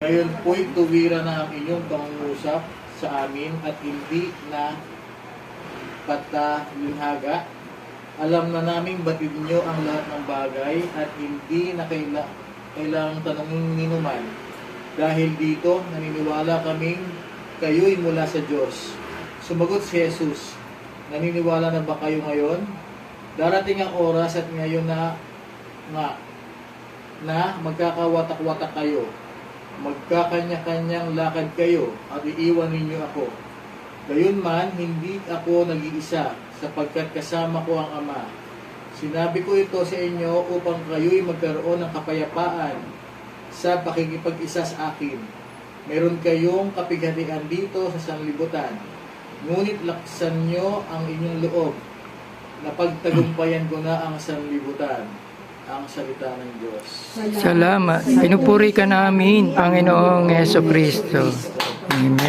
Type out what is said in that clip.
Ngayon po'y tuwira na ang inyong pangungusap sa amin at hindi na patalinghaga. Alam na naming batid nyo ang lahat ng bagay at hindi na kailangang tanongin ninuman. Dahil dito, naniniwala kaming kayo'y mula sa Diyos. Sumagot si Jesus, naniniwala na ba kayo ngayon? Darating ang oras at ngayon na magkakawatak-watak kayo. Magkakanya-kanyang lakad kayo at iiwan ninyo ako. Gayunman, hindi ako nag-iisa sapagkat kasama ko ang Ama. Sinabi ko ito sa inyo upang kayo'y magkaroon ng kapayapaan sa pakikipag-isa sa akin. Meron kayong kapighatian dito sa sanlibutan. Ngunit laksan nyo ang inyong loob. Napagtagumpayan ko na ang sanlibutan. Ang salita ng Diyos. Salamat. Pinupuri ka namin, Panginoong Jesucristo. Amen.